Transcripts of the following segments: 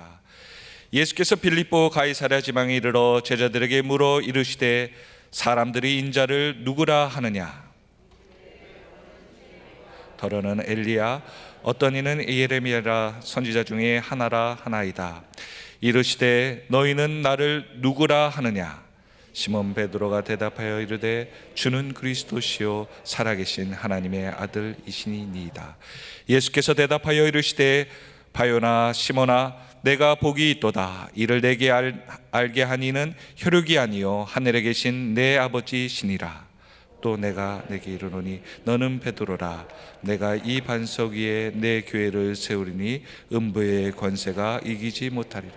하나이다. 예수께서 빌립보 가이사랴 지방에 이르러 제자들에게 물어 이르시되 사람들이 인자를 누구라 하느냐? 더러는 엘리야, 어떤 이는 예레미야라 선지자 중에 하나라 하나이다. 이르시되 너희는 나를 누구라 하느냐? 시몬 베드로가 대답하여 이르되 주는 그리스도시요 살아계신 하나님의 아들이시니이다. 예수께서 대답하여 이르시되 바요나 시몬아, 내가 복이 있도다. 이를 내게 알게 하니는 혈육이 아니요 하늘에 계신 내 아버지시니라. 또 내가 내게 이르노니 너는 베드로라. 내가 이 반석 위에 내 교회를 세우리니 음부의 권세가 이기지 못하리라.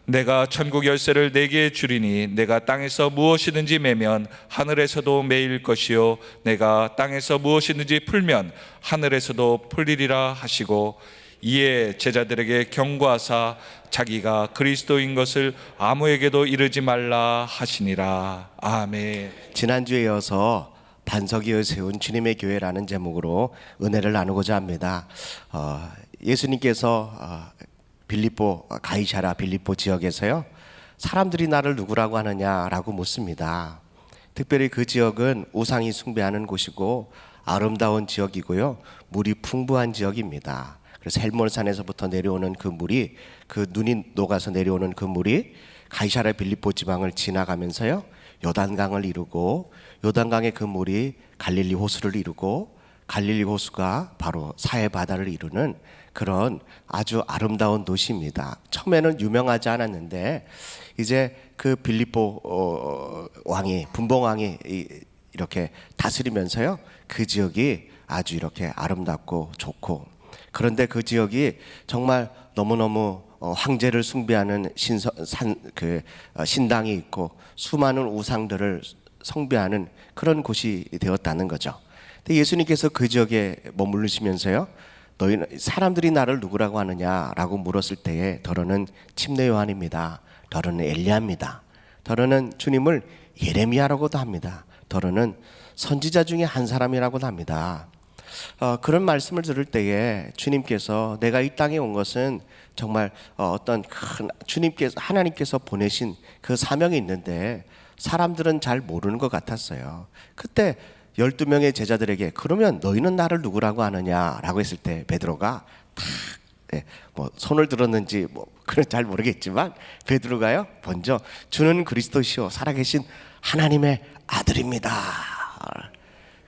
내가 천국 열쇠를 내게 주리니 내가 땅에서 무엇이든지 매면 하늘에서도 매일 것이요 내가 땅에서 무엇이든지 풀면 하늘에서도 풀리리라 하시고, 이에 제자들에게 경고하사 자기가 그리스도인 것을 아무에게도 이르지 말라 하시니라. 아멘. 지난주에 이어서 반석 위에 세운 주님의 교회라는 제목으로 은혜를 나누고자 합니다. 예수님께서 빌립보 가이사랴 빌립보 지역에서요, 사람들이 나를 누구라고 하느냐라고 묻습니다. 특별히 그 지역은 우상이 숭배하는 곳이고 아름다운 지역이고요, 물이 풍부한 지역입니다. 그래서 헬몬산에서부터 내려오는 그 물이, 그 눈이 녹아서 내려오는 그 물이 가이사랴 빌립보 지방을 지나가면서요 요단강을 이루고, 요단강의 그 물이 갈릴리 호수를 이루고, 갈릴리 호수가 바로 사해 바다를 이루는 그런 아주 아름다운 도시입니다. 처음에는 유명하지 않았는데 이제 그 빌립보 왕이, 분봉 왕이 이렇게 다스리면서요 그 지역이 아주 이렇게 아름답고 좋고, 그런데 그 지역이 정말 너무너무 황제를 숭배하는 신당이 있고 수많은 우상들을 숭배하는 그런 곳이 되었다는 거죠. 근데 예수님께서 그 지역에 머무르시면서요, 너희는 사람들이 나를 누구라고 하느냐라고 물었을 때에 더러는 침례 요한입니다. 더러는 엘리야입니다. 더러는 주님을 예레미야라고도 합니다. 더러는 선지자 중에 한 사람이라고도 합니다. 그런 말씀을 들을 때에 주님께서, 내가 이 땅에 온 것은 정말 어떤 큰 하나님께서 보내신 그 사명이 있는데 사람들은 잘 모르는 것 같았어요. 그때 12명의 제자들에게 그러면 너희는 나를 누구라고 하느냐라고 했을 때 베드로가 손을 들었는지 그건 잘 모르겠지만 베드로가요 먼저 주는 그리스도시요 살아계신 하나님의 아들입니다.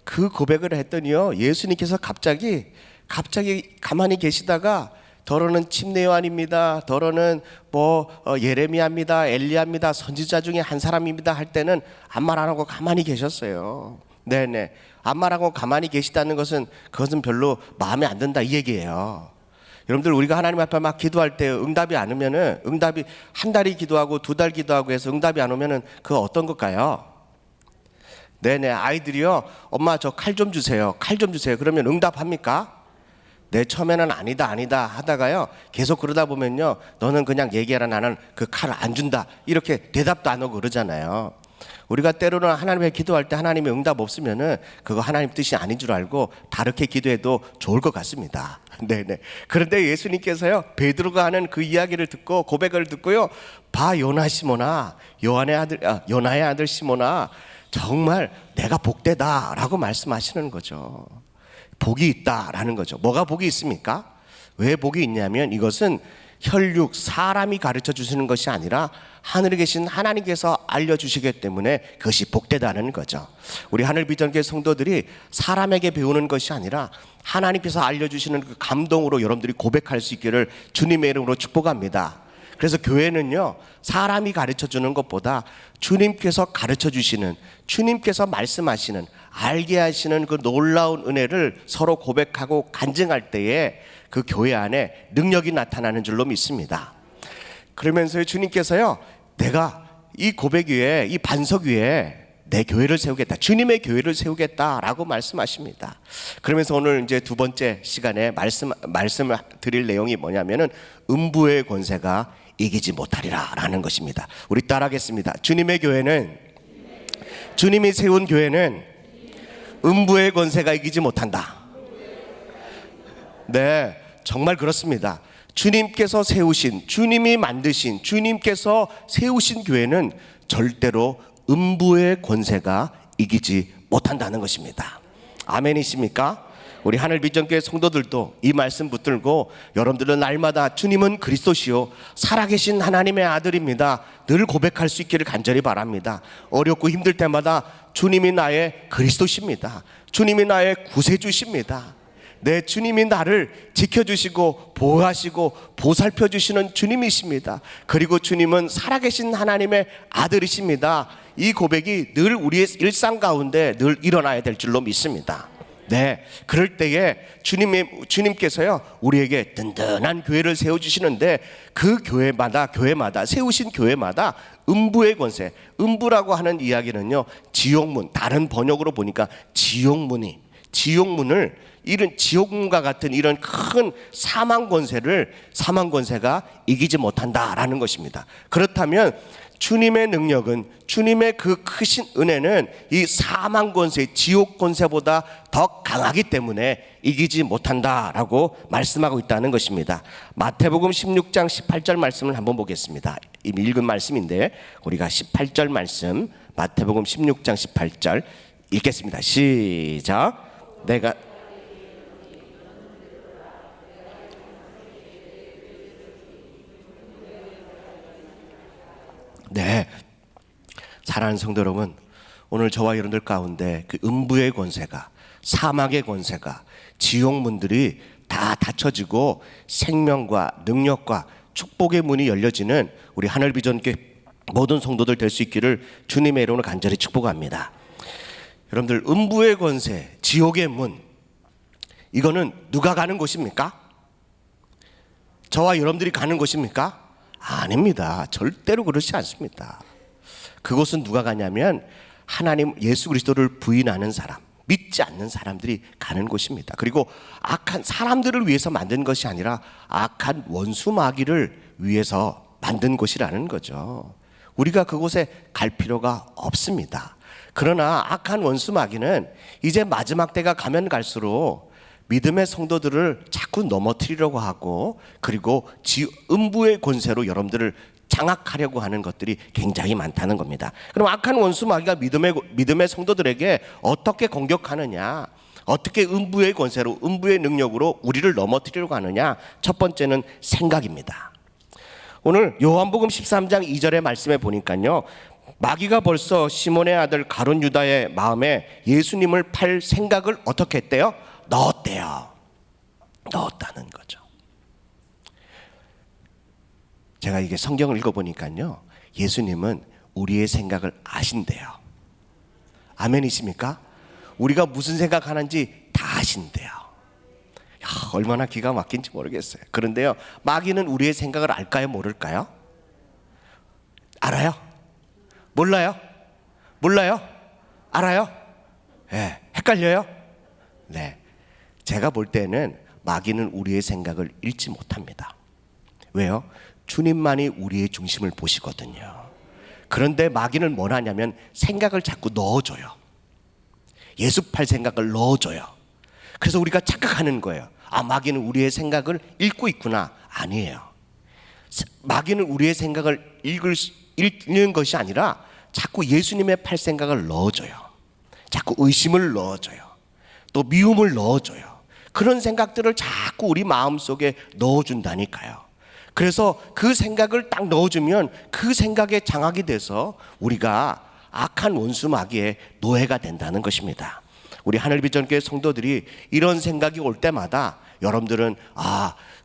그 고백을 했더니요, 예수님께서 갑자기 가만히 계시다가 더러는 침례 요한입니다, 더러는 예레미야입니다, 엘리야입니다, 선지자 중에 한 사람입니다 할 때는 아무 말 안 하고 가만히 계셨어요. 네네, 아무 말 하고 가만히 계시다는 것은 그것은 별로 마음에 안 든다 이 얘기예요. 여러분들, 우리가 하나님 앞에 막 기도할 때 응답이 안 오면은, 응답이 한 달이 기도하고 두 달 기도하고 해서 응답이 안 오면은 그거 어떤 걸까요? 네네, 아이들이요, 엄마 저 칼 좀 주세요, 칼 좀 주세요. 그러면 응답합니까? 네, 처음에는 아니다 하다가요 계속 그러다 보면요, 너는 그냥 얘기해라, 나는 그 칼 안 준다, 이렇게 대답도 안 오고 그러잖아요. 우리가 때로는 하나님께 기도할 때 하나님의 응답 없으면은 그거 하나님 뜻이 아닌 줄 알고 다르게 기도해도 좋을 것 같습니다. 네네. 그런데 예수님께서요 베드로가 하는 그 이야기를 듣고, 고백을 듣고요, 봐 요나 시몬아, 요나의 아들 시몬아, 정말 내가 복되다라고 말씀하시는 거죠. 복이 있다라는 거죠. 뭐가 복이 있습니까? 왜 복이 있냐면 이것은 혈육, 사람이 가르쳐 주시는 것이 아니라 하늘에 계신 하나님께서 알려주시기 때문에 그것이 복되다는 거죠. 우리 하늘비전교회 성도들이 사람에게 배우는 것이 아니라 하나님께서 알려주시는 그 감동으로 여러분들이 고백할 수 있기를 주님의 이름으로 축복합니다. 그래서 교회는요, 사람이 가르쳐 주는 것보다 주님께서 가르쳐 주시는, 주님께서 말씀하시는, 알게 하시는 그 놀라운 은혜를 서로 고백하고 간증할 때에 그 교회 안에 능력이 나타나는 줄로 믿습니다. 그러면서 주님께서요, 내가 이 고백 위에, 이 반석 위에 내 교회를 세우겠다, 주님의 교회를 세우겠다라고 말씀하십니다. 그러면서 오늘 이제 두 번째 시간에 말씀을 드릴 내용이 뭐냐면은 음부의 권세가 이기지 못하리라 라는 것입니다. 우리 따라하겠습니다. 주님의 교회는, 주님이 세운 교회는 음부의 권세가 이기지 못한다. 네, 정말 그렇습니다. 주님께서 세우신, 주님이 만드신, 주님께서 세우신 교회는 절대로 음부의 권세가 이기지 못한다는 것입니다. 아멘이십니까? 우리 하늘비전교회 성도들도 이 말씀 붙들고 여러분들은 날마다 주님은 그리스도시요 살아계신 하나님의 아들입니다 늘 고백할 수 있기를 간절히 바랍니다. 어렵고 힘들 때마다 주님이 나의 그리스도십니다. 주님이 나의 구세주십니다. 내 주님이 나를 지켜주시고 보호하시고 보살펴 주시는 주님이십니다. 그리고 주님은 살아계신 하나님의 아들이십니다. 이 고백이 늘 우리의 일상 가운데 늘 일어나야 될 줄로 믿습니다. 네, 그럴 때에 주님께서요 우리에게 든든한 교회를 세워주시는데 그 교회마다 세우신 교회마다 음부의 권세, 음부라고 하는 이야기는요 지옥문, 다른 번역으로 보니까 지옥문을 이런 지옥문과 같은 이런 큰 사망 권세가 이기지 못한다라는 것입니다. 그렇다면 주님의 능력은, 주님의 그 크신 은혜는 이 사망 권세, 지옥 권세보다 더 강하기 때문에 이기지 못한다라고 말씀하고 있다는 것입니다. 마태복음 16장 18절 말씀을 한번 보겠습니다. 이미 읽은 말씀인데 우리가 18절 말씀, 마태복음 16장 18절 읽겠습니다. 시작. 네, 사랑하는 성도 여러분, 오늘 저와 여러분들 가운데 그 음부의 권세가, 사막의 권세가, 지옥문들이 다 닫혀지고 생명과 능력과 축복의 문이 열려지는 우리 하늘비전교회 모든 성도들 될 수 있기를 주님의 이름으로 간절히 축복합니다. 여러분들, 음부의 권세, 지옥의 문, 이거는 누가 가는 곳입니까? 저와 여러분들이 가는 곳입니까? 아닙니다. 절대로 그렇지 않습니다. 그곳은 누가 가냐면 하나님 예수 그리스도를 부인하는 사람, 믿지 않는 사람들이 가는 곳입니다. 그리고 악한 사람들을 위해서 만든 것이 아니라 악한 원수 마귀를 위해서 만든 곳이라는 거죠. 우리가 그곳에 갈 필요가 없습니다. 그러나 악한 원수 마귀는 이제 마지막 때가 가면 갈수록 믿음의 성도들을 자꾸 넘어뜨리려고 하고, 그리고 음부의 권세로 여러분들을 장악하려고 하는 것들이 굉장히 많다는 겁니다. 그럼 악한 원수 마귀가 믿음의 성도들에게 어떻게 공격하느냐, 어떻게 음부의 권세로, 음부의 능력으로 우리를 넘어뜨리려고 하느냐? 첫 번째는 생각입니다. 오늘 요한복음 13장 2절의 말씀에 보니까요, 마귀가 벌써 시몬의 아들 가룟 유다의 마음에 예수님을 팔 생각을 어떻게 했대요? 넣었다는 거죠. 제가 이게 성경을 읽어보니까요, 예수님은 우리의 생각을 아신대요. 아멘이십니까? 우리가 무슨 생각하는지 다 아신대요. 야, 얼마나 기가 막힌지 모르겠어요. 그런데요, 마귀는 우리의 생각을 알까요, 모를까요? 알아요? 몰라요? 알아요? 네. 헷갈려요? 네. 제가 볼 때는 마귀는 우리의 생각을 읽지 못합니다. 왜요? 주님만이 우리의 중심을 보시거든요. 그런데 마귀는 뭘 하냐면 생각을 자꾸 넣어줘요. 예수 팔 생각을 넣어줘요. 그래서 우리가 착각하는 거예요. 아, 마귀는 우리의 생각을 읽고 있구나. 아니에요. 마귀는 우리의 생각을 읽는 것이 아니라 자꾸 예수님의 팔 생각을 넣어줘요. 자꾸 의심을 넣어줘요. 또 미움을 넣어줘요. 그런 생각들을 자꾸 우리 마음속에 넣어준다니까요. 그래서 그 생각을 딱 넣어주면 그 생각에 장악이 돼서 우리가 악한 원수 마귀의 노예가 된다는 것입니다. 우리 하늘비전교회 성도들이 이런 생각이 올 때마다 여러분들은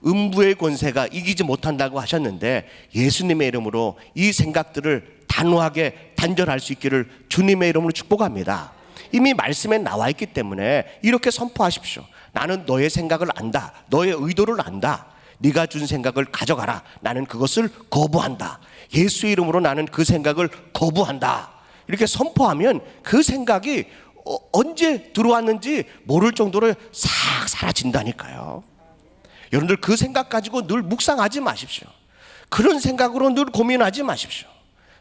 음부의 권세가 이기지 못한다고 하셨는데 예수님의 이름으로 이 생각들을 단호하게 단절할 수 있기를 주님의 이름으로 축복합니다. 이미 말씀에 나와 있기 때문에 이렇게 선포하십시오. 나는 너의 생각을 안다. 너의 의도를 안다. 네가 준 생각을 가져가라. 나는 그것을 거부한다. 예수의 이름으로 나는 그 생각을 거부한다. 이렇게 선포하면 그 생각이 언제 들어왔는지 모를 정도로 싹 사라진다니까요. 여러분들 그 생각 가지고 늘 묵상하지 마십시오. 그런 생각으로 늘 고민하지 마십시오.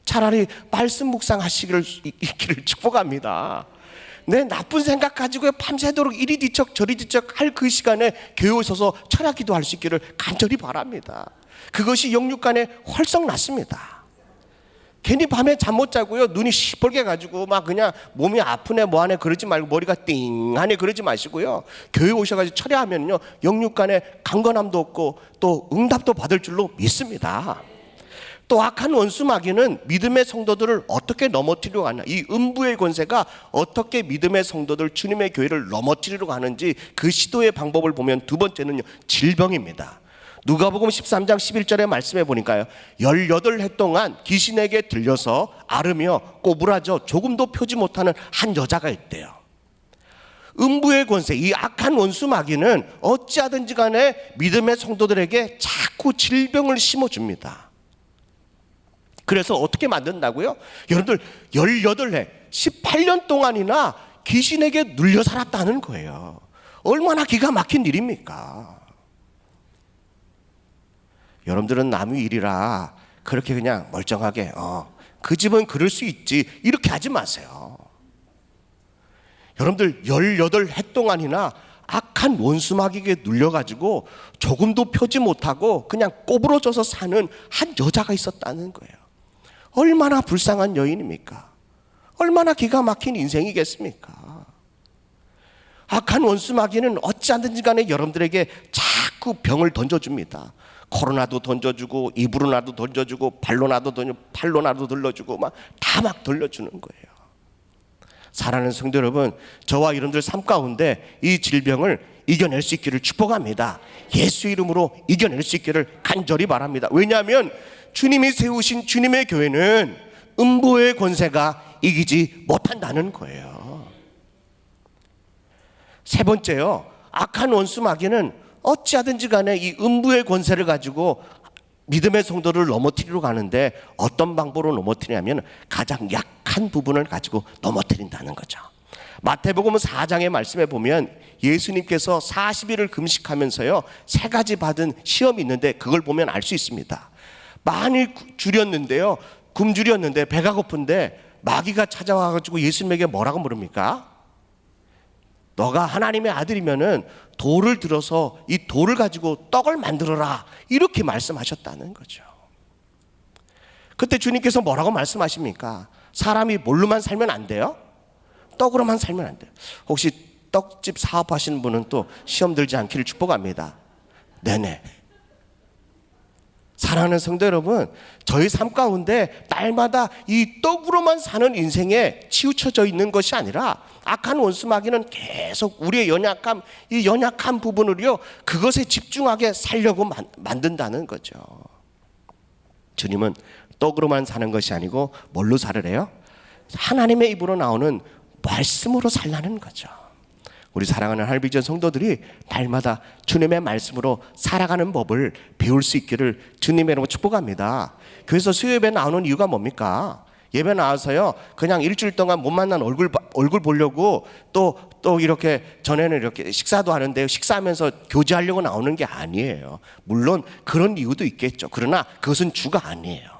차라리 말씀 묵상하시기를 축복합니다. 내 나쁜 생각 가지고 밤새도록 이리 뒤척 저리 뒤척 할 그 시간에 교회에 오셔서 철학 기도할 수 있기를 간절히 바랍니다. 그것이 영육 간에 활성 났습니다. 괜히 밤에 잠 못 자고요, 눈이 시뻘게 가지고 막 그냥 몸이 아프네 뭐하네 그러지 말고 머리가 띵하네 그러지 마시고요, 교회 오셔가지고 철회하면요 영육 간에 강건함도 없고 또 응답도 받을 줄로 믿습니다. 또 악한 원수 마귀는 믿음의 성도들을 어떻게 넘어뜨리려고 하냐, 이 음부의 권세가 어떻게 믿음의 성도들 주님의 교회를 넘어뜨리려고 하는지 그 시도의 방법을 보면 두 번째는요 질병입니다. 누가복음 13장 11절의 말씀해 보니까요 18해 동안 귀신에게 들려서 앓으며 꼬부라져 조금도 펴지 못하는 한 여자가 있대요. 음부의 권세, 이 악한 원수 마귀는 어찌하든지 간에 믿음의 성도들에게 자꾸 질병을 심어줍니다. 그래서 어떻게 만든다고요? 여러분들 18해 18년 동안이나 귀신에게 눌려 살았다는 거예요. 얼마나 기가 막힌 일입니까? 여러분들은 남의 일이라 그렇게 그냥 멀쩡하게 그 집은 그럴 수 있지 이렇게 하지 마세요. 여러분들 18해 동안이나 악한 원수마귀에게 눌려가지고 조금도 펴지 못하고 그냥 꼬부러져서 사는 한 여자가 있었다는 거예요. 얼마나 불쌍한 여인입니까? 얼마나 기가 막힌 인생이겠습니까? 악한 원수마귀는 어찌하든지 간에 여러분들에게 자꾸 병을 던져줍니다. 코로나도 던져주고 입으로 나도 던져주고 발로 나도 던져 팔로 나도 들려주고 다 막 돌려주는 거예요. 사랑하는 성도 여러분, 저와 여러분들 삶 가운데 이 질병을 이겨낼 수 있기를 축복합니다. 예수 이름으로 이겨낼 수 있기를 간절히 바랍니다. 왜냐하면 주님이 세우신 주님의 교회는 음부의 권세가 이기지 못한다는 거예요. 세 번째요, 악한 원수 마귀는 어찌하든지 간에 이 음부의 권세를 가지고 믿음의 성도를 넘어뜨리러 가는데 어떤 방법으로 넘어뜨리냐면 가장 약한 부분을 가지고 넘어뜨린다는 거죠. 마태복음 4장의 말씀에 보면 예수님께서 40일을 금식하면서요 3가지 받은 시험이 있는데 그걸 보면 알 수 있습니다. 많이 줄였는데요, 굶주렸는데 배가 고픈데 마귀가 찾아와가지고 예수님에게 뭐라고 물습니까? 너가 하나님의 아들이면은 돌을 들어서 이 돌을 가지고 떡을 만들어라 이렇게 말씀하셨다는 거죠. 그때 주님께서 뭐라고 말씀하십니까? 사람이 뭘로만 살면 안 돼요? 떡으로만 살면 안 돼요. 혹시 떡집 사업하시는 분은 또 시험 들지 않기를 축복합니다. 네네. 사랑하는 성도 여러분, 저희 삶 가운데 날마다 이 떡으로만 사는 인생에 치우쳐져 있는 것이 아니라 악한 원수 마귀는 계속 우리의 연약함, 이 연약한 부분을요 그것에 집중하게 살려고 만든다는 거죠. 주님은 떡으로만 사는 것이 아니고 뭘로 살으래요? 하나님의 입으로 나오는 말씀으로 살라는 거죠. 우리 사랑하는 할비전 성도들이 날마다 주님의 말씀으로 살아가는 법을 배울 수 있기를 주님의 이름으로 축복합니다. 교회에서 수요예배 나오는 이유가 뭡니까? 예배 나와서요 그냥 일주일 동안 못 만난 얼굴 보려고 또 이렇게 전에는 이렇게 식사도 하는데 식사하면서 교제하려고 나오는 게 아니에요. 물론 그런 이유도 있겠죠. 그러나 그것은 주가 아니에요.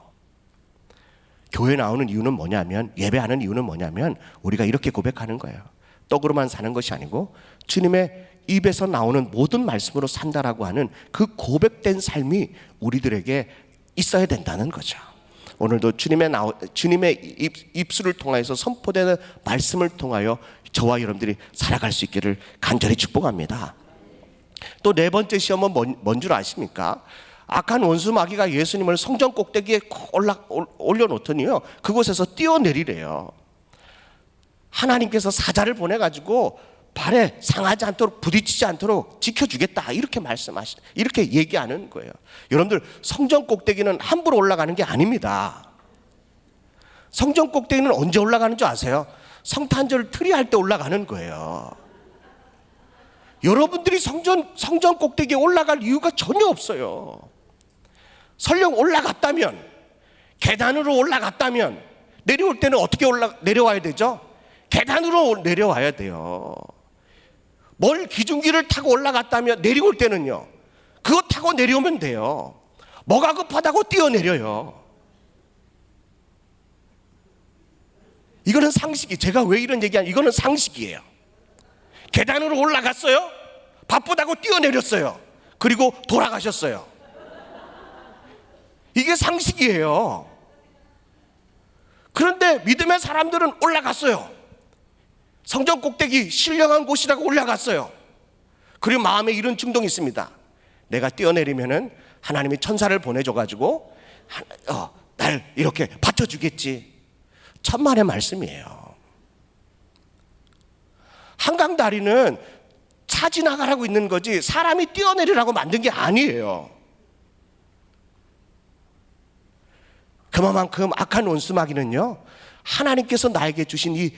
교회 나오는 이유는 뭐냐면, 예배하는 이유는 뭐냐면 우리가 이렇게 고백하는 거예요. 떡으로만 사는 것이 아니고 주님의 입에서 나오는 모든 말씀으로 산다라고 하는 그 고백된 삶이 우리들에게 있어야 된다는 거죠. 오늘도 주님의 입술을 통하여서 선포되는 말씀을 통하여 저와 여러분들이 살아갈 수 있기를 간절히 축복합니다. 또 네 번째 시험은 뭔 줄 아십니까? 악한 원수 마귀가 예수님을 성전 꼭대기에 올려놓더니요 그곳에서 뛰어내리래요. 하나님께서 사자를 보내가지고 발에 상하지 않도록 부딪히지 않도록 지켜주겠다 이렇게 얘기하는 거예요. 여러분들 성전 꼭대기는 함부로 올라가는 게 아닙니다. 성전 꼭대기는 언제 올라가는 줄 아세요? 성탄절 트리할 때 올라가는 거예요. 여러분들이 성전 꼭대기에 올라갈 이유가 전혀 없어요. 설령 올라갔다면, 계단으로 올라갔다면 내려올 때는 어떻게 내려와야 되죠? 계단으로 내려와야 돼요. 뭘 기중기를 타고 올라갔다면 내려올 때는요 그거 타고 내려오면 돼요. 뭐가 급하다고 뛰어내려요. 이거는 상식이, 제가 왜 이런 얘기하냐, 이거는 상식이에요. 계단으로 올라갔어요. 바쁘다고 뛰어내렸어요. 그리고 돌아가셨어요. 이게 상식이에요. 그런데 믿음의 사람들은 올라갔어요. 성전 꼭대기 신령한 곳이라고 올라갔어요. 그리고 마음에 이런 충동이 있습니다. 내가 뛰어내리면은 하나님이 천사를 보내줘가지고 날 이렇게 받쳐주겠지. 천만의 말씀이에요. 한강 다리는 차 지나가라고 있는 거지 사람이 뛰어내리라고 만든 게 아니에요. 그만큼 악한 원수마귀는요, 하나님께서 나에게 주신 이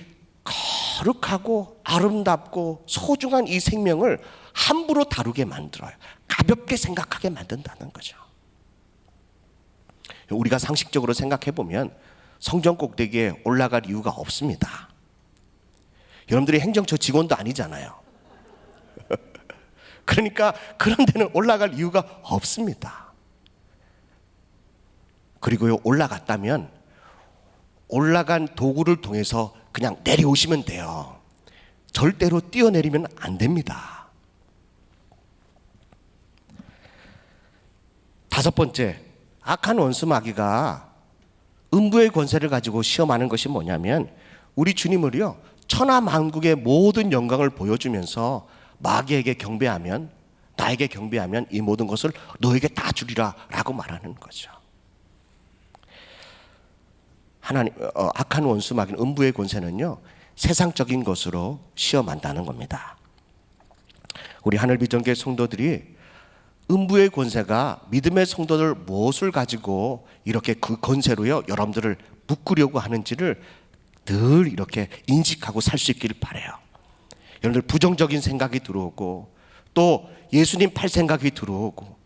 거룩하고 아름답고 소중한 이 생명을 함부로 다루게 만들어요. 가볍게 생각하게 만든다는 거죠. 우리가 상식적으로 생각해 보면 성전 꼭대기에 올라갈 이유가 없습니다. 여러분들이 행정처 직원도 아니잖아요. 그러니까 그런 데는 올라갈 이유가 없습니다. 그리고요, 올라갔다면 올라간 도구를 통해서 그냥 내려오시면 돼요. 절대로 뛰어내리면 안 됩니다. 다섯 번째, 악한 원수 마귀가 음부의 권세를 가지고 시험하는 것이 뭐냐면, 우리 주님을요, 천하 만국의 모든 영광을 보여주면서 마귀에게 경배하면, 나에게 경배하면 이 모든 것을 너에게 다 주리라 라고 말하는 거죠. 악한 원수 마귀는, 음부의 권세는요, 세상적인 것으로 시험한다는 겁니다. 우리 하늘비전교회 성도들이 음부의 권세가 믿음의 성도들 무엇을 가지고 이렇게 그 권세로요 여러분들을 묶으려고 하는지를 늘 이렇게 인식하고 살 수 있기를 바라요. 여러분들 부정적인 생각이 들어오고 또 예수님 팔 생각이 들어오고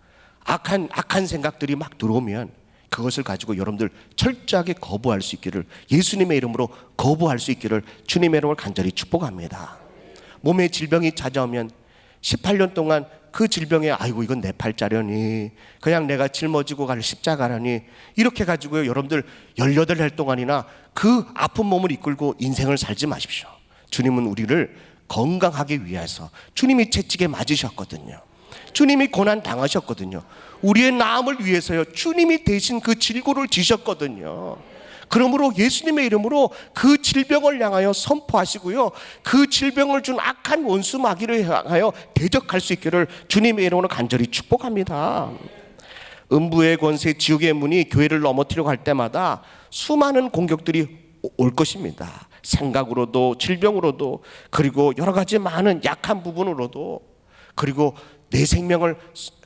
악한 생각들이 막 들어오면 그것을 가지고 여러분들 철저하게 거부할 수 있기를, 예수님의 이름으로 거부할 수 있기를 주님의 이름으로 간절히 축복합니다. 몸에 질병이 찾아오면 18년 동안 그 질병에 아이고 이건 내 팔자려니, 그냥 내가 짊어지고 갈 십자가라니, 이렇게 가지고요 여러분들 18달 동안이나 그 아픈 몸을 이끌고 인생을 살지 마십시오. 주님은 우리를 건강하게 위해서 주님이 채찍에 맞으셨거든요. 주님이 고난 당하셨거든요. 우리의 나음을 위해서요 주님이 대신 그 질고를 지셨거든요. 그러므로 예수님의 이름으로 그 질병을 향하여 선포하시고요, 그 질병을 준 악한 원수 마귀를 향하여 대적할 수 있기를 주님의 이름으로 간절히 축복합니다. 음부의 권세, 지옥의 문이 교회를 넘어뜨리려고 할 때마다 수많은 공격들이 올 것입니다. 생각으로도, 질병으로도, 그리고 여러 가지 많은 약한 부분으로도, 그리고 내 생명을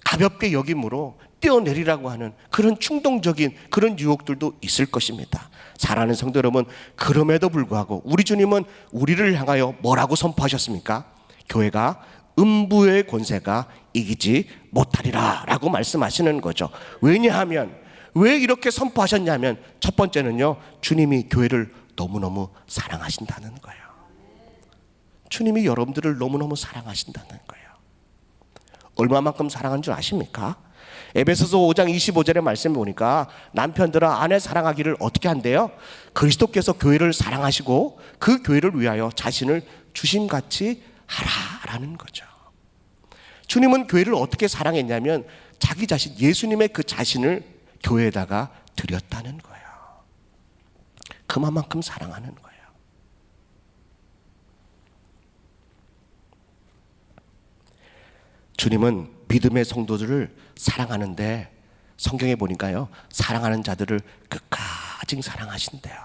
가볍게 여김으로 뛰어내리라고 하는 그런 충동적인 그런 유혹들도 있을 것입니다. 사랑하는 성도 여러분, 그럼에도 불구하고 우리 주님은 우리를 향하여 뭐라고 선포하셨습니까? 교회가 음부의 권세가 이기지 못하리라 라고 말씀하시는 거죠. 왜냐하면, 왜 이렇게 선포하셨냐면, 첫 번째는요, 주님이 교회를 너무너무 사랑하신다는 거예요. 주님이 여러분들을 너무너무 사랑하신다는 거예요. 얼마만큼 사랑한 줄 아십니까? 에베소서 5장 25절의 말씀을 보니까 남편들아 아내 사랑하기를 어떻게 한대요? 그리스도께서 교회를 사랑하시고 그 교회를 위하여 자신을 주심같이 하라라는 거죠. 주님은 교회를 어떻게 사랑했냐면 자기 자신, 예수님의 그 자신을 교회에다가 드렸다는 거예요. 그만큼 사랑하는 거예요. 주님은 믿음의 성도들을 사랑하는데, 성경에 보니까요 사랑하는 자들을 끝까지 사랑하신대요.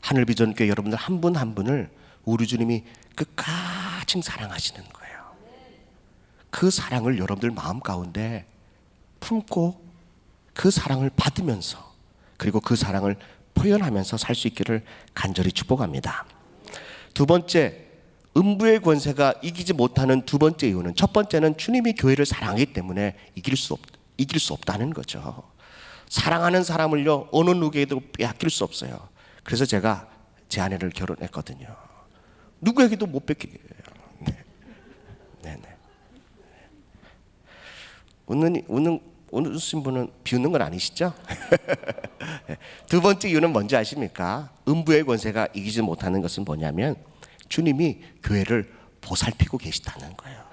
하늘비전교회 여러분들 한 분 한 분을 우리 주님이 끝까지 사랑하시는 거예요. 그 사랑을 여러분들 마음 가운데 품고 그 사랑을 받으면서, 그리고 그 사랑을 표현하면서 살 수 있기를 간절히 축복합니다. 두 번째, 음부의 권세가 이기지 못하는 두 번째 이유는, 첫 번째는 주님이 교회를 사랑하기 때문에 이길 수 없다는 거죠. 사랑하는 사람을요 어느 누구에게도 빼앗길 수 없어요. 그래서 제가 제 아내를 결혼했거든요. 누구에게도 못 뺏기게. 네네. 웃으신 분은 비웃는 건 아니시죠? 두 번째 이유는 뭔지 아십니까? 음부의 권세가 이기지 못하는 것은 뭐냐면 주님이 교회를 보살피고 계시다는 거예요.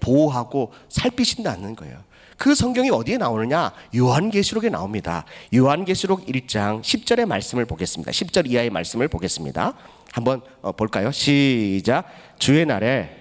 보호하고 살피신다는 거예요. 그 성경이 어디에 나오느냐? 요한계시록에 나옵니다. 요한계시록 1장 10절의 말씀을 보겠습니다. 10절 이하의 말씀을 보겠습니다. 한번 볼까요? 시작. 주의 날에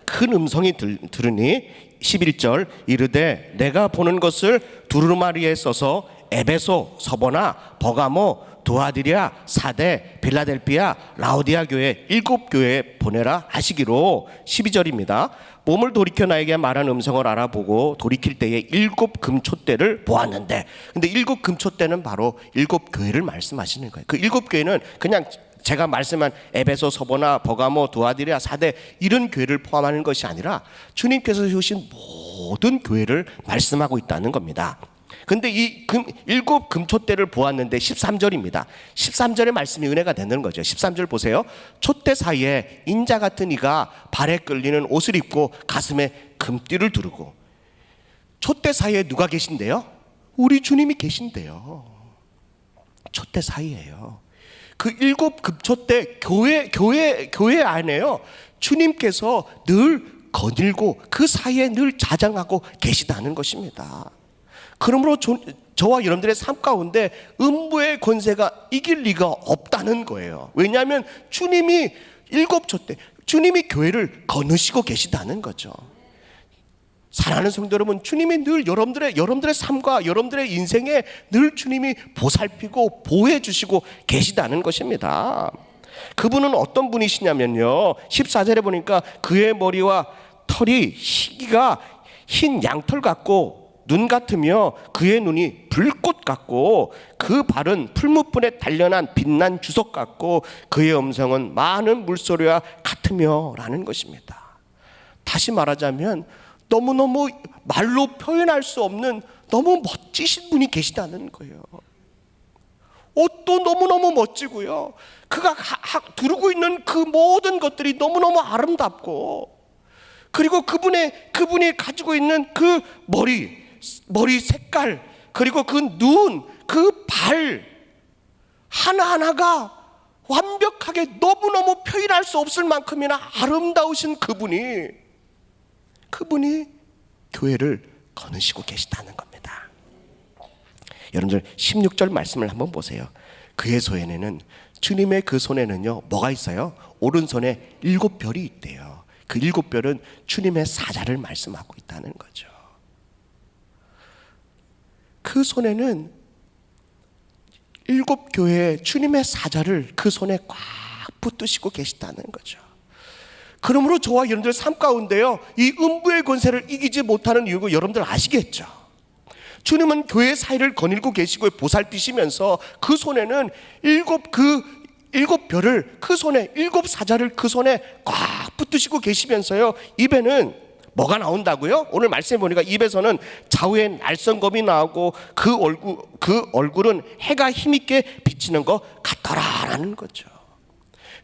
큰 음성이 들으니 11절 이르되 내가 보는 것을 두루마리에 써서 에베소, 서보나, 버가모, 두아디랴, 사대, 빌라델피아, 라오디아 교회 7교회에 보내라 하시기로 12절입니다. 몸을 돌이켜 나에게 말한 음성을 알아보고 돌이킬 때에 7 금초대를 보았는데, 근데 7 금초대는 바로 7교회를 말씀하시는 거예요. 그 7교회는 그냥 제가 말씀한 에베소, 서보나, 버가모, 두아디랴, 사대 이런 교회를 포함하는 것이 아니라 주님께서 세우신 모든 교회를 말씀하고 있다는 겁니다. 근데 이 7 금초대를 보았는데 13절입니다. 13절의 말씀이 은혜가 되는 거죠. 13절 보세요. 촛대 사이에 인자 같은 이가 발에 끌리는 옷을 입고 가슴에 금띠를 두르고. 촛대 사이에 누가 계신데요? 우리 주님이 계신데요. 촛대 사이에요. 그 7 금초대 교회 안에요. 주님께서 늘 거닐고 그 사이에 늘 자장하고 계시다는 것입니다. 그러므로 저와 여러분들의 삶 가운데 음부의 권세가 이길 리가 없다는 거예요. 왜냐하면 주님이 7 촛대, 주님이 교회를 거느시고 계시다는 거죠. 사랑하는 성도 여러분, 주님이 늘 여러분들의 삶과 여러분들의 인생에 늘 주님이 보살피고 보호해 주시고 계시다는 것입니다. 그분은 어떤 분이시냐면요, 14절에 보니까 그의 머리와 털이 희기가 흰 양털 같고 눈 같으며 그의 눈이 불꽃 같고 그 발은 풀무불에 단련한 빛난 주석 같고 그의 음성은 많은 물소리와 같으며 라는 것입니다. 다시 말하자면 너무너무 말로 표현할 수 없는 너무 멋지신 분이 계시다는 거예요. 옷도 너무너무 멋지고요, 그가 두르고 있는 그 모든 것들이 너무너무 아름답고, 그리고 그분이 가지고 있는 그 머리 색깔, 그리고 그 눈, 그 발 하나하나가 완벽하게 너무너무 표현할 수 없을 만큼이나 아름다우신 그분이 교회를 거느시고 계시다는 겁니다. 여러분들 16절 말씀을 한번 보세요. 그의 손에는, 주님의 그 손에는요, 뭐가 있어요? 오른손에 7별이 있대요. 그 7별은 주님의 사자를 말씀하고 있다는 거죠. 그 손에는 7교회의 주님의 사자를 그 손에 꽉 붙드시고 계시다는 거죠. 그러므로 저와 여러분들 삶 가운데요, 이 음부의 권세를 이기지 못하는 이유가 여러분들 아시겠죠? 주님은 교회 사이를 거닐고 계시고 보살피시면서 그 손에는 7별을 그 손에, 7사자를 그 손에 꽉 붙드시고 계시면서요, 입에는 뭐가 나온다고요? 오늘 말씀해 보니까 입에서는 좌우에 날성검이 나오고 그 얼굴은 해가 힘있게 비치는 것 같더라라는 거죠.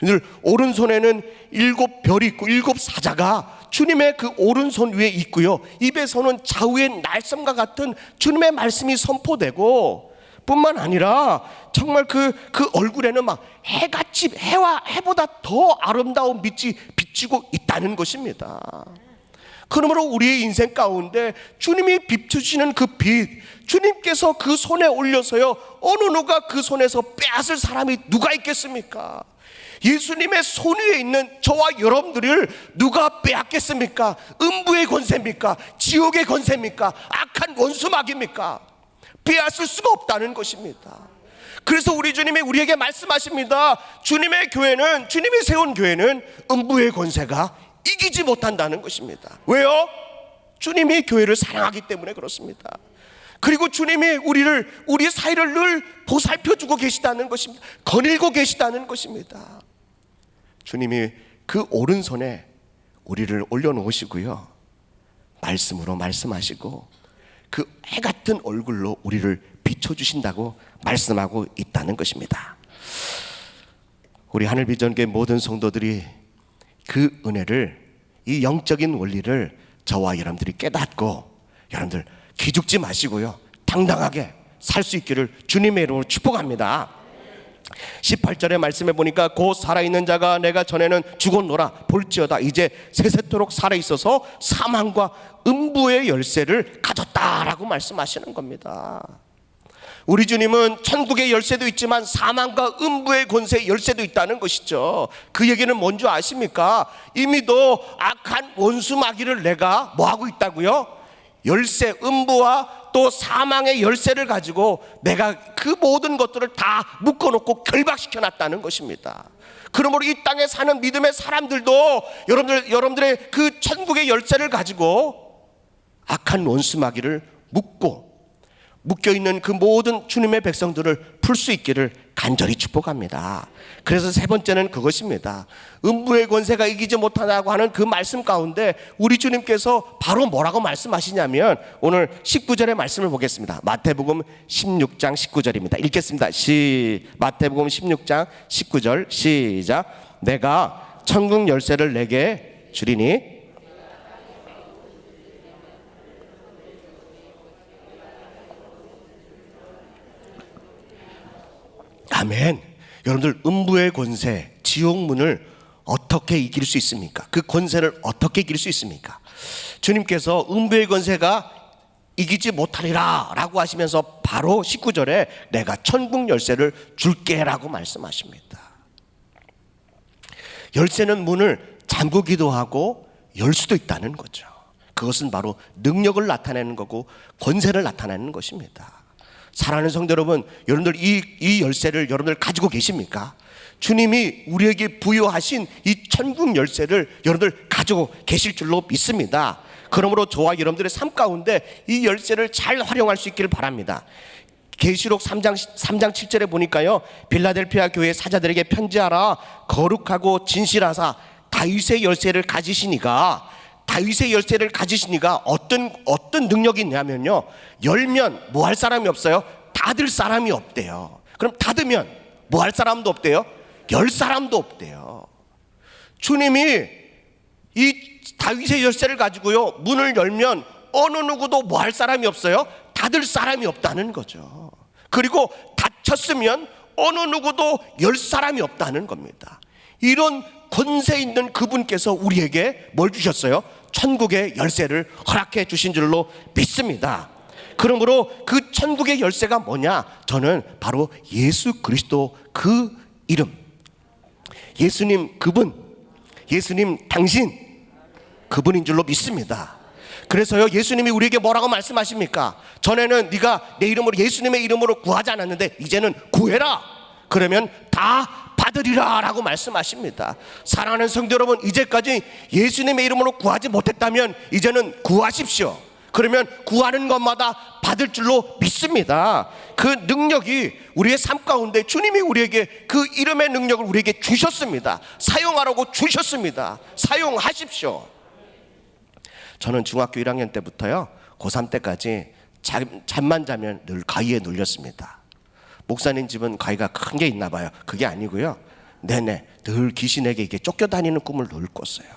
늘 오른손에는 7별이 있고 7사자가 주님의 그 오른손 위에 있고요, 입에서는 좌우의 날성과 같은 주님의 말씀이 선포되고, 뿐만 아니라 정말 그 얼굴에는 막 해같이, 해보다 더 아름다운 빛이 비치고 있다는 것입니다. 그러므로 우리의 인생 가운데 주님이 비추시는 그 빛, 주님께서 그 손에 올려서요, 어느 누가 그 손에서 빼앗을 사람이 누가 있겠습니까? 예수님의 손 위에 있는 저와 여러분들을 누가 빼앗겠습니까? 음부의 권세입니까? 지옥의 권세입니까? 악한 원수막입니까? 빼앗을 수가 없다는 것입니다. 그래서 우리 주님이 우리에게 말씀하십니다. 주님의 교회는, 주님이 세운 교회는 음부의 권세가 이기지 못한다는 것입니다. 왜요? 주님이 교회를 사랑하기 때문에 그렇습니다. 그리고 주님이 우리 사이를 늘 보살펴주고 계시다는 것입니다. 거닐고 계시다는 것입니다. 주님이 그 오른손에 우리를 올려놓으시고요, 말씀으로 말씀하시고 그 해같은 얼굴로 우리를 비춰주신다고 말씀하고 있다는 것입니다. 우리 하늘비전교회 모든 성도들이 그 은혜를 이 영적인 원리를 저와 여러분들이 깨닫고 여러분들 기죽지 마시고요, 당당하게 살 수 있기를 주님의 이름으로 축복합니다. 18절의 말씀에 보니까 곧 살아있는 자가 내가 전에는 죽었노라 볼지어다 이제 세세토록 살아있어서 사망과 음부의 열쇠를 가졌다라고 말씀하시는 겁니다. 우리 주님은 천국의 열쇠도 있지만 사망과 음부의 권세의 열쇠도 있다는 것이죠. 그 얘기는 뭔지 아십니까? 이미도 악한 원수 마귀를 내가 뭐하고 있다고요? 열쇠, 음부와 또 사망의 열쇠를 가지고 내가 그 모든 것들을 다 묶어놓고 결박시켜 놨다는 것입니다. 그러므로 이 땅에 사는 믿음의 사람들도 여러분들의 그 천국의 열쇠를 가지고 악한 원수 마귀를 묶여있는 그 모든 주님의 백성들을 풀 수 있기를 간절히 축복합니다. 그래서 세 번째는 그것입니다. 음부의 권세가 이기지 못하다고 하는 그 말씀 가운데 우리 주님께서 바로 뭐라고 말씀하시냐면 오늘 19절의 말씀을 보겠습니다. 마태복음 16장 19절입니다. 읽겠습니다. 마태복음 16장 19절 시작. 내가 천국 열쇠를 내게 주리니 아멘. 여러분들 음부의 권세, 지옥문을 어떻게 이길 수 있습니까? 그 권세를 어떻게 이길 수 있습니까? 주님께서 음부의 권세가 이기지 못하리라 라고 하시면서 바로 19절에 내가 천국 열쇠를 줄게 라고 말씀하십니다. 열쇠는 문을 잠그기도 하고 열 수도 있다는 거죠. 그것은 바로 능력을 나타내는 거고 권세를 나타내는 것입니다. 사랑하는 성도 여러분, 여러분들 이 열쇠를 여러분들 가지고 계십니까? 주님이 우리에게 부여하신 이 천국 열쇠를 여러분들 가지고 계실 줄로 믿습니다. 그러므로 저와 여러분들의 삶 가운데 이 열쇠를 잘 활용할 수 있기를 바랍니다. 계시록 3장 7절에 보니까요, 빌라델피아 교회 사자들에게 편지하라. 거룩하고 진실하사 다윗의 열쇠를 가지시니가 어떤 능력이 있냐면요, 열면 뭐 할 사람이 없어요? 닫을 사람이 없대요. 그럼 닫으면 뭐 할 사람도 없대요? 열 사람도 없대요. 주님이 이 다윗의 열쇠를 가지고요, 문을 열면 어느 누구도 뭐 할 사람이 없어요? 닫을 사람이 없다는 거죠. 그리고 닫혔으면 어느 누구도 열 사람이 없다는 겁니다. 이런 권세 있는 그분께서 우리에게 뭘 주셨어요? 천국의 열쇠를 허락해 주신 줄로 믿습니다. 그러므로 그 천국의 열쇠가 뭐냐? 저는 바로 예수 그리스도 그 이름, 예수님 그분, 예수님 당신 그분인 줄로 믿습니다. 그래서요, 예수님이 우리에게 뭐라고 말씀하십니까? 전에는 네가 내 이름으로, 예수님의 이름으로 구하지 않았는데 이제는 구해라. 그러면 다 받으리라 라고 말씀하십니다. 사랑하는 성도 여러분, 이제까지 예수님의 이름으로 구하지 못했다면 이제는 구하십시오. 그러면 구하는 것마다 받을 줄로 믿습니다. 그 능력이 우리의 삶 가운데 주님이 우리에게 그 이름의 능력을 우리에게 주셨습니다. 사용하라고 주셨습니다. 사용하십시오. 저는 중학교 1학년 때부터요, 고3 때까지 잠만 자면 늘 가위에 눌렸습니다. 목사님 집은 가위가 큰 게 있나 봐요. 그게 아니고요, 늘 귀신에게 이게 쫓겨다니는 꿈을 늘 꿨어요.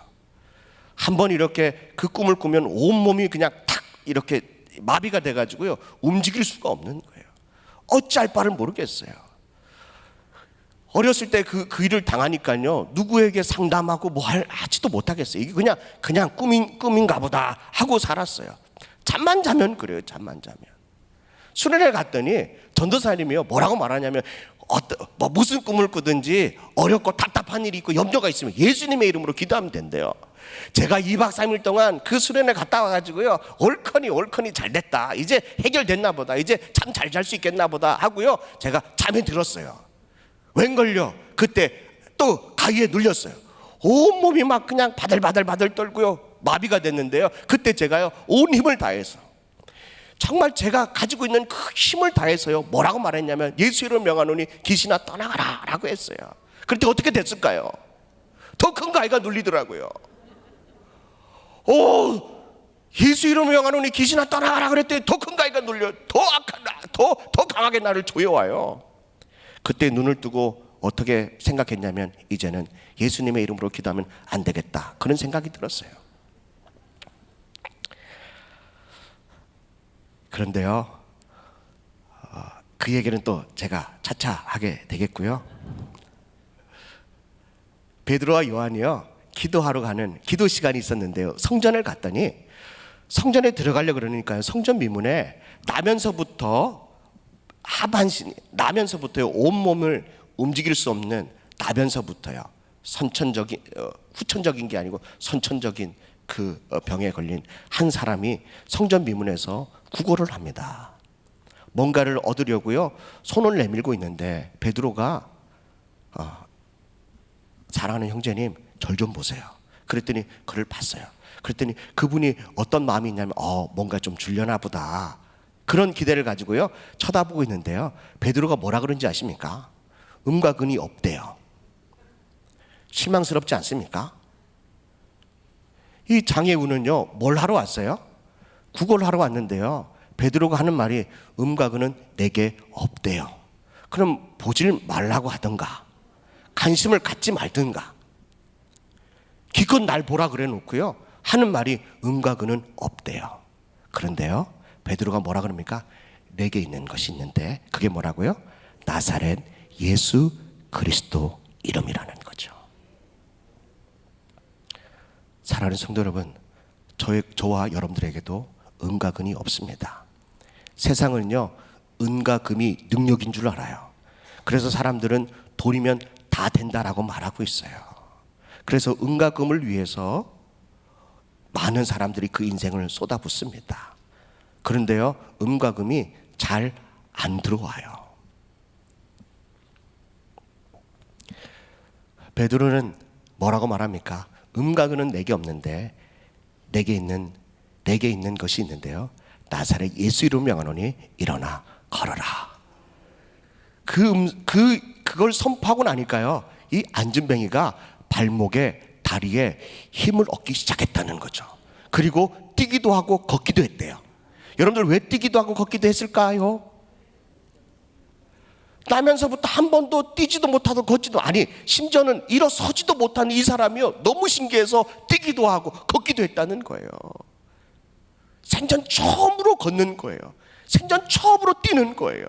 한번 이렇게 그 꿈을 꾸면 온몸이 그냥 탁 이렇게 마비가 돼가지고요, 움직일 수가 없는 거예요. 어찌할 바를 모르겠어요. 어렸을 때 그 일을 당하니까요, 누구에게 상담하고 뭐 하지도 못하겠어요. 이게 그냥 꿈인가 보다 하고 살았어요. 잠만 자면 그래요. 잠만 자면. 수련회 갔더니 전도사님이요, 뭐라고 말하냐면 무슨 꿈을 꾸든지 어렵고 답답한 일이 있고 염려가 있으면 예수님의 이름으로 기도하면 된대요. 제가 2박 3일 동안 그 수련회 갔다 와가지고요, 옳거니 잘 됐다, 이제 해결됐나 보다, 이제 잠 잘 잘 수 있겠나 보다 하고요, 제가 잠에 들었어요. 웬걸요, 그때 또 가위에 눌렸어요. 온몸이 막 그냥 바들바들 떨고요, 마비가 됐는데요, 그때 제가요 온 힘을 다해서, 정말 제가 가지고 있는 그 힘을 다해서요, 뭐라고 말했냐면 예수 이름 명하노니 귀신아 떠나가라 라고 했어요. 그때 어떻게 됐을까요? 더 큰 가위가 눌리더라고요. 예수 이름 명하노니 귀신아 떠나가라 그랬더니 더 큰 가위가 눌려 더 강하게 나를 조여와요. 그때 눈을 뜨고 어떻게 생각했냐면 이제는 예수님의 이름으로 기도하면 안 되겠다, 그런 생각이 들었어요. 그런데요, 그 얘기는 또 제가 차차 하게 되겠고요. 베드로와 요한이요, 기도하러 가는 기도 시간이 있었는데요, 성전을 갔더니 성전에 들어가려고 그러니까요, 성전 미문에 나면서부터 하반신, 나면서부터요, 온몸을 움직일 수 없는, 나면서부터요, 선천적인 후천적인 게 아니고 선천적인 그 병에 걸린 한 사람이 성전 미문에서 구걸을 합니다. 뭔가를 얻으려고요, 손을 내밀고 있는데 베드로가 사랑하는 형제님, 절 좀 보세요. 그랬더니 그를 봤어요. 그랬더니 그분이 어떤 마음이 있냐면 뭔가 좀 주려나 보다, 그런 기대를 가지고요 쳐다보고 있는데요, 베드로가 뭐라 그런지 아십니까? 음과 근이 없대요. 실망스럽지 않습니까? 이 장애우는요, 뭘 하러 왔어요? 구걸하러 왔는데요, 베드로가 하는 말이 음과 근은 내게 없대요. 그럼 보질 말라고 하던가, 관심을 갖지 말든가, 기껏 날 보라 그래 놓고요 하는 말이 음과 근은 없대요. 그런데요, 베드로가 뭐라 그럽니까? 내게 있는 것이 있는데, 그게 뭐라고요? 나사렛 예수 그리스도 이름이라는 거죠. 사랑하는 성도 여러분, 저와 여러분들에게도 은과 근이 없습니다. 세상은요, 은과 금이 능력인 줄 알아요. 그래서 사람들은 돈이면 다 된다라고 말하고 있어요. 그래서 은과 금을 위해서 많은 사람들이 그 인생을 쏟아붓습니다. 그런데요, 은과 금이 잘 안 들어와요. 베드로는 뭐라고 말합니까? 음과 근은 내게 없는데 내게 있는 것이 있는데요, 나사렛 예수 이름으로 명하노니 일어나 걸어라. 그걸 선포하고 나니까요, 이 안진뱅이가 발목에, 다리에 힘을 얻기 시작했다는 거죠. 그리고 뛰기도 하고 걷기도 했대요. 여러분들 왜 뛰기도 하고 걷기도 했을까요? 나면서부터 한 번도 뛰지도 못하고 걷지도, 아니 심지어는 일어서지도 못한 이 사람이요, 너무 신기해서 뛰기도 하고 걷기도 했다는 거예요. 생전 처음으로 걷는 거예요. 생전 처음으로 뛰는 거예요.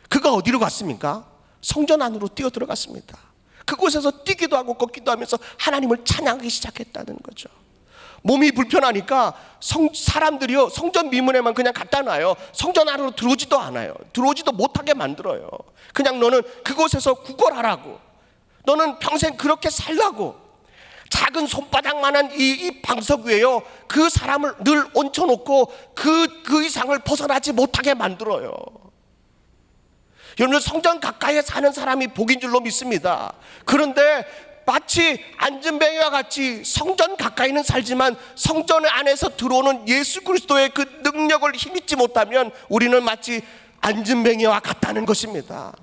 그가 어디로 갔습니까? 성전 안으로 뛰어 들어갔습니다. 그곳에서 뛰기도 하고 걷기도 하면서 하나님을 찬양하기 시작했다는 거죠. 몸이 불편하니까 사람들이요, 성전 미문에만 그냥 갖다 놔요. 성전 안으로 들어오지도 않아요. 들어오지도 못하게 만들어요. 그냥 너는 그곳에서 구걸하라고, 너는 평생 그렇게 살라고, 작은 손바닥만한 이 방석 위에요, 그 사람을 늘 얹혀놓고 그 이상을 벗어나지 못하게 만들어요. 여러분, 성전 가까이에 사는 사람이 복인 줄로 믿습니다. 그런데 마치 안진뱅이와 같이 성전 가까이는 살지만 성전 안에서 들어오는 예수 그리스도의 그 능력을 힘입지 못하면 우리는 마치 안진뱅이와 같다는 것입니다.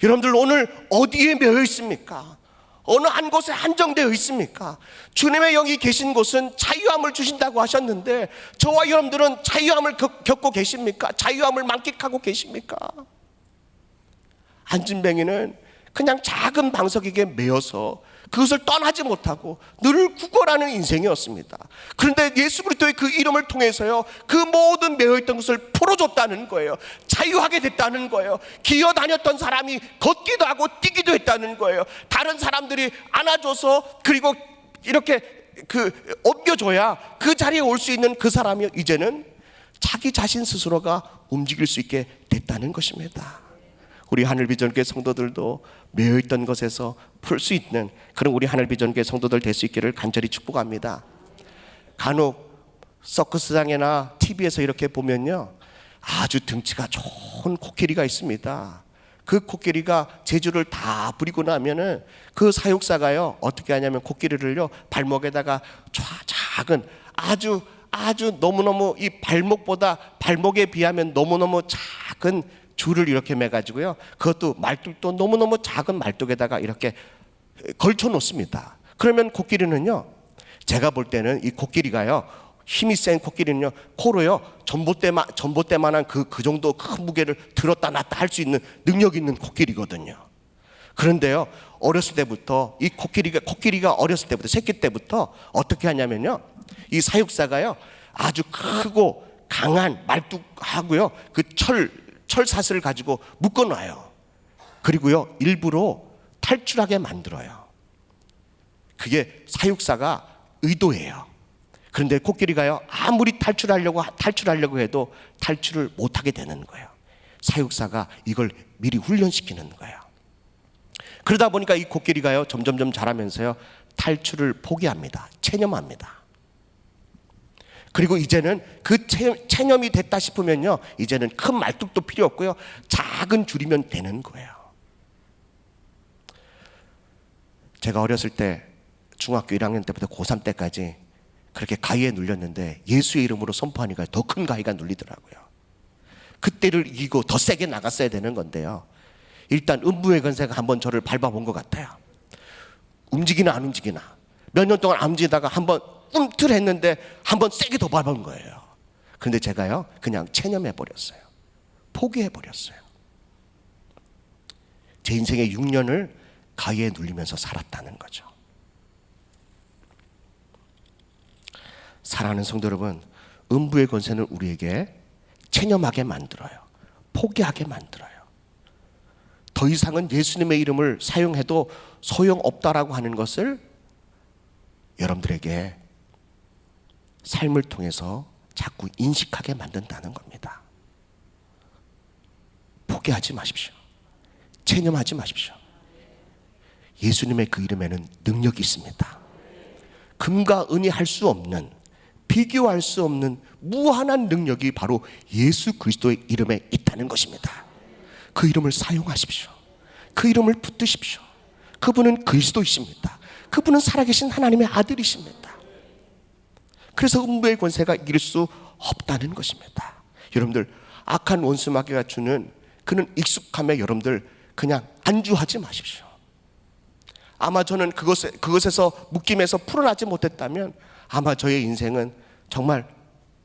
여러분들 오늘 어디에 매여 있습니까? 어느 한 곳에 한정되어 있습니까? 주님의 영이 계신 곳은 자유함을 주신다고 하셨는데, 저와 여러분들은 자유함을 겪고 계십니까? 자유함을 만끽하고 계십니까? 안진뱅이는 그냥 작은 방석에게 매여서 그것을 떠나지 못하고 늘 구걸하는 인생이었습니다. 그런데 예수 그리스도의 그 이름을 통해서요, 그 모든 매여있던 것을 풀어줬다는 거예요. 자유하게 됐다는 거예요. 기어다녔던 사람이 걷기도 하고 뛰기도 했다는 거예요. 다른 사람들이 안아줘서 그리고 이렇게 옮겨줘야 그 자리에 올 수 있는 그 사람이 이제는 자기 자신 스스로가 움직일 수 있게 됐다는 것입니다. 우리 하늘비전교회 성도들도 매여있던 것에서 풀 수 있는 그런 우리 하늘비전교회 성도들 될 수 있기를 간절히 축복합니다. 간혹 서커스장이나 TV에서 이렇게 보면요, 아주 등치가 좋은 코끼리가 있습니다. 그 코끼리가 제주를 다 부리고 나면은 그 사육사가요, 어떻게 하냐면 코끼리를요, 발목에다가 작은 아주 너무너무 이 발목에 비하면 너무너무 작은 줄을 이렇게 매가지고요, 그것도 말뚝도 너무너무 작은 말뚝에다가 이렇게 걸쳐 놓습니다. 그러면 코끼리는요, 제가 볼 때는 이 코끼리가요, 힘이 센 코끼리는요, 코로요 전봇대만한 그 정도 큰 무게를 들었다 놨다 할 수 있는 능력 있는 코끼리거든요. 그런데요, 어렸을 때부터 이 코끼리가 어렸을 때부터, 새끼 때부터 어떻게 하냐면요, 이 사육사가요 아주 크고 강한 말뚝하고요 그 철사슬을 가지고 묶어놔요. 그리고요 일부러 탈출하게 만들어요. 그게 사육사가 의도예요. 그런데 코끼리가요 아무리 탈출하려고 해도 탈출을 못하게 되는 거예요. 사육사가 이걸 미리 훈련시키는 거예요. 그러다 보니까 이 코끼리가요 점점점 자라면서요 탈출을 포기합니다. 체념합니다. 그리고 이제는 그 체념이 됐다 싶으면요 이제는 큰 말뚝도 필요 없고요 작은 줄이면 되는 거예요. 제가 어렸을 때 중학교 1학년 때부터 고3 때까지 그렇게 가위에 눌렸는데 예수의 이름으로 선포하니까 더 큰 가위가 눌리더라고요. 그때를 이기고 더 세게 나갔어야 되는 건데요, 일단 음부의 권세가 한번 저를 밟아본 것 같아요. 움직이나 안 움직이나, 몇 년 동안 안 움직이다가 한번 꿈틀했는데 한번 세게 더 밟은 거예요. 그런데 제가요 그냥 체념해버렸어요. 포기해버렸어요. 제 인생의 6년을 가위에 눌리면서 살았다는 거죠. 사랑하는 성도 여러분, 음부의 권세는 우리에게 체념하게 만들어요. 포기하게 만들어요. 더 이상은 예수님의 이름을 사용해도 소용없다라고 하는 것을 여러분들에게 삶을 통해서 자꾸 인식하게 만든다는 겁니다. 포기하지 마십시오. 체념하지 마십시오. 예수님의 그 이름에는 능력이 있습니다. 금과 은이 할 수 없는, 비교할 수 없는 무한한 능력이 바로 예수 그리스도의 이름에 있다는 것입니다. 그 이름을 사용하십시오. 그 이름을 붙드십시오. 그분은 그리스도이십니다. 그분은 살아계신 하나님의 아들이십니다. 그래서 음부의 권세가 이길 수 없다는 것입니다. 여러분들, 악한 원수 마귀가 주는 그는 익숙함에 여러분들 그냥 안주하지 마십시오. 아마 저는 그것에서 묶임에서 풀어나지 못했다면 아마 저의 인생은 정말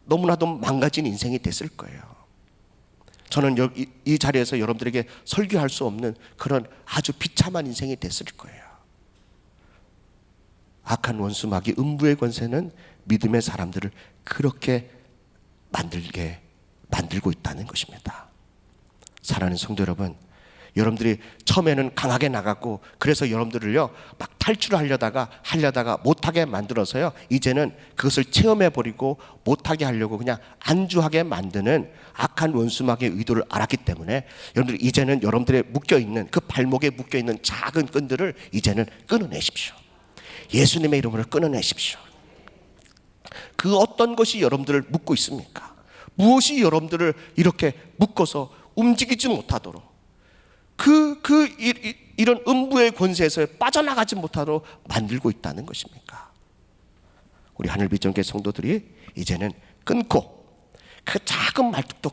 너무나도 망가진 인생이 됐을 거예요. 저는 이 자리에서 여러분들에게 설교할 수 없는 그런 아주 비참한 인생이 됐을 거예요. 악한 원수 마귀 음부의 권세는 믿음의 사람들을 그렇게 만들고 있다는 것입니다. 사랑하는 성도 여러분, 여러분들이 처음에는 강하게 나갔고 그래서 여러분들을요 막 탈출하려다가 못하게 만들어서요 이제는 그것을 체험해버리고 못하게 하려고 그냥 안주하게 만드는 악한 원수마귀의 의도를 알았기 때문에 여러분들 이제는 여러분들의 묶여있는 그 발목에 묶여있는 작은 끈들을 이제는 끊어내십시오. 예수님의 이름으로 끊어내십시오. 그 어떤 것이 여러분들을 묶고 있습니까? 무엇이 여러분들을 이렇게 묶어서 움직이지 못하도록 이런 음부의 권세에서 빠져나가지 못하도록 만들고 있다는 것입니까? 우리 하늘빛정교회 성도들이 이제는 끊고 그 작은 말뚝도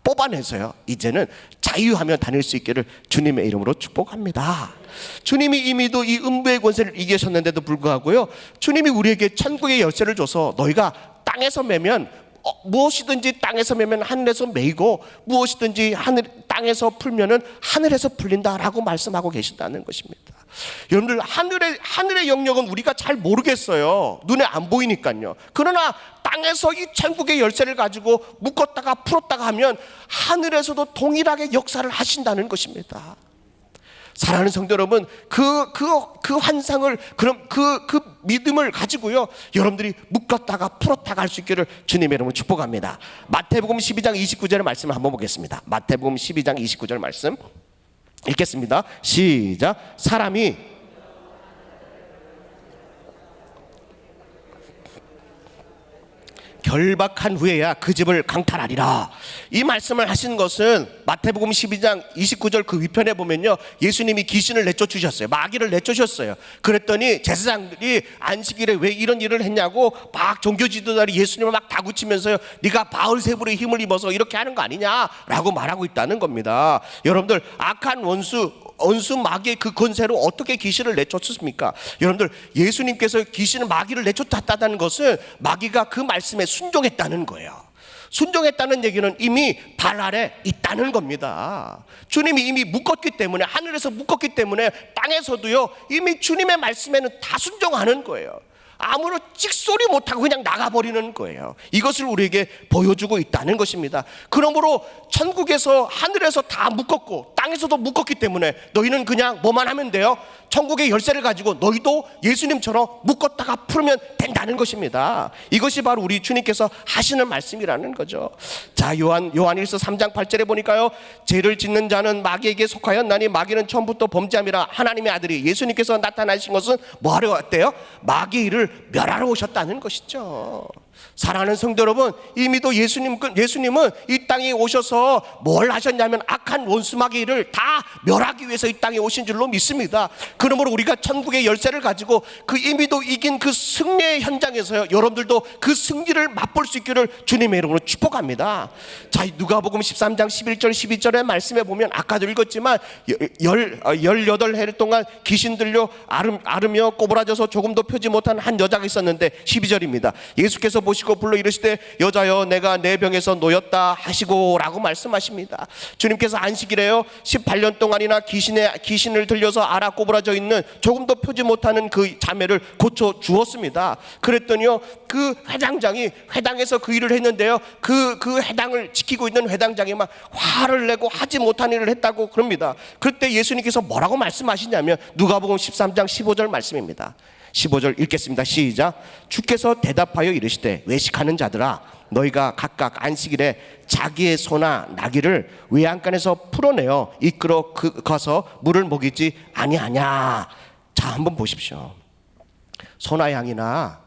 뽑아내서요 이제는 자유하며 다닐 수 있기를 주님의 이름으로 축복합니다. 주님이 이미도 이 음부의 권세를 이기셨는데도 불구하고요 주님이 우리에게 천국의 열쇠를 줘서 너희가 땅에서 매면 무엇이든지 땅에서 매면 하늘에서 매이고 무엇이든지 땅에서 풀면은 하늘에서 풀린다라고 말씀하고 계신다는 것입니다. 여러분들, 하늘의 영역은 우리가 잘 모르겠어요. 눈에 안 보이니까요. 그러나 땅에서 이 천국의 열쇠를 가지고 묶었다가 풀었다가 하면 하늘에서도 동일하게 역사를 하신다는 것입니다. 사랑하는 성도 여러분, 그 환상을, 그럼 그 믿음을 가지고요 여러분들이 묶었다가 풀었다가 할 수 있기를 주님의 이름으로 축복합니다. 마태복음 12장 29절의 말씀을 한번 보겠습니다. 마태복음 12장 29절 말씀 읽겠습니다. 시작. 사람이 결박한 후에야 그 집을 강탈하리라. 이 말씀을 하신 것은 마태복음 12장 29절 그 위편에 보면요 예수님이 귀신을 내쫓으셨어요. 마귀를 내쫓으셨어요. 그랬더니 제사장들이 안식일에 왜 이런 일을 했냐고 막 종교 지도자들이 예수님을 막 다구치면서요 네가 바울세불의 힘을 입어서 이렇게 하는 거 아니냐라고 말하고 있다는 겁니다. 여러분들, 악한 원수 마귀의 그 권세로 어떻게 귀신을 내쫓습니까? 여러분들, 예수님께서 마귀를 내쫓았다는 것은 마귀가 그 말씀에 순종했다는 거예요. 순종했다는 얘기는 이미 발 아래 있다는 겁니다. 주님이 이미 묶었기 때문에, 하늘에서 묶었기 때문에 땅에서도요 이미 주님의 말씀에는 다 순종하는 거예요. 아무런 찍소리 못하고 그냥 나가버리는 거예요. 이것을 우리에게 보여주고 있다는 것입니다. 그러므로 천국에서, 하늘에서 다 묶었고 땅에서도 묶었기 때문에 너희는 그냥 뭐만 하면 돼요? 천국의 열쇠를 가지고 너희도 예수님처럼 묶었다가 풀면 된다는 것입니다. 이것이 바로 우리 주님께서 하시는 말씀이라는 거죠. 자, 요한일서 3장 8절에 보니까요, 죄를 짓는 자는 마귀에게 속하였나니 마귀는 처음부터 범죄함이라. 하나님의 아들이 예수님께서 나타나신 것은 뭐 하러 왔대요? 마귀를 멸하러 오셨다는 것이죠. 사랑하는 성도 여러분, 이미도 예수님은 이 땅에 오셔서 뭘 하셨냐면 악한 원수 마귀를 다 멸하기 위해서 이 땅에 오신 줄로 믿습니다. 그러므로 우리가 천국의 열쇠를 가지고 그 이미도 이긴 그 승리의 현장에서요, 여러분들도 그 승리를 맛볼 수 있기를 주님의 이름으로 축복합니다. 자, 누가복음 13장 11절 12절의 말씀에 보면 아까도 읽었지만 18해 동안 귀신 들려 앓으며 꼬부라져서 조금도 펴지 못한 한 여자가 있었는데 12절입니다. 예수께서 보시고 불러 이르시되 여자여 내가 내 병에서 놓였다 하시고 라고 말씀하십니다. 주님께서 안식일에요 18년 동안이나 귀신을 들려서 앓아 꼬부라져 있는 조금도 펴지 못하는 그 자매를 고쳐 주었습니다. 그랬더니요 그 회당장이 회당에서 그 일을 했는데요, 그 회당을 지키고 있는 회당장이 막 화를 내고 하지 못한 일을 했다고 그럽니다. 그때 예수님께서 뭐라고 말씀하시냐면 누가복음 13장 15절 말씀입니다. 15절 읽겠습니다. 시작. 주께서 대답하여 이르시되 외식하는 자들아 너희가 각각 안식일에 자기의 소나 나귀를 외양간에서 풀어내어 이끌어 가서 물을 먹이지 아니하냐. 자, 한번 보십시오. 소나 양이나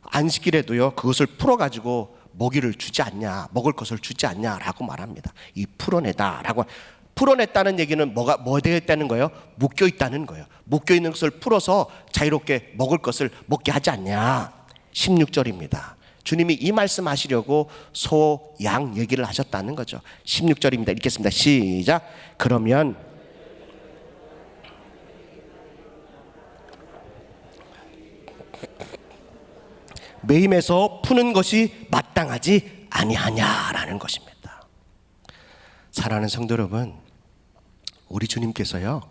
안식일에도요 그것을 풀어가지고 먹이를 주지 않냐, 먹을 것을 주지 않냐라고 말합니다. 이 풀어내다라고, 풀어냈다는 얘기는 뭐 되어 있다는 거예요? 묶여 있다는 거예요. 묶여 있는 것을 풀어서 자유롭게 먹을 것을 먹게 하지 않냐. 16절입니다. 주님이 이 말씀 하시려고 소, 양 얘기를 하셨다는 거죠. 16절입니다. 읽겠습니다. 시작. 그러면 매임에서 푸는 것이 마땅하지 아니하냐라는 것입니다. 사랑하는 성도 여러분, 우리 주님께서요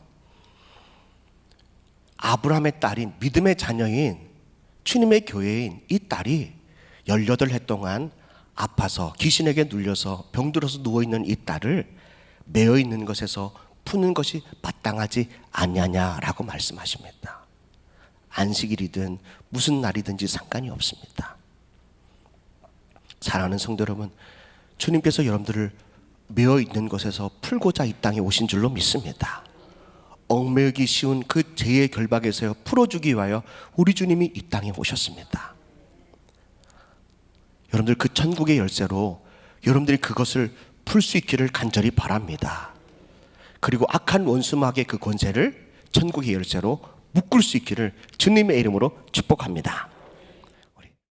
아브라함의 딸인 믿음의 자녀인 주님의 교회인 이 딸이 18해 동안 아파서 귀신에게 눌려서 병들어서 누워있는 이 딸을 매어있는 것에서 푸는 것이 마땅하지 아니하냐라고 말씀하십니다. 안식일이든 무슨 날이든지 상관이 없습니다. 사랑하는 성도 여러분, 주님께서 여러분들을 매어있는 것에서 풀고자 이 땅에 오신 줄로 믿습니다. 얽매이기 쉬운 그 죄의 결박에서 풀어주기 위하여 우리 주님이 이 땅에 오셨습니다. 여러분들 그 천국의 열쇠로 여러분들이 그것을 풀 수 있기를 간절히 바랍니다. 그리고 악한 원수마귀의 그 권세를 천국의 열쇠로 묶을 수 있기를 주님의 이름으로 축복합니다.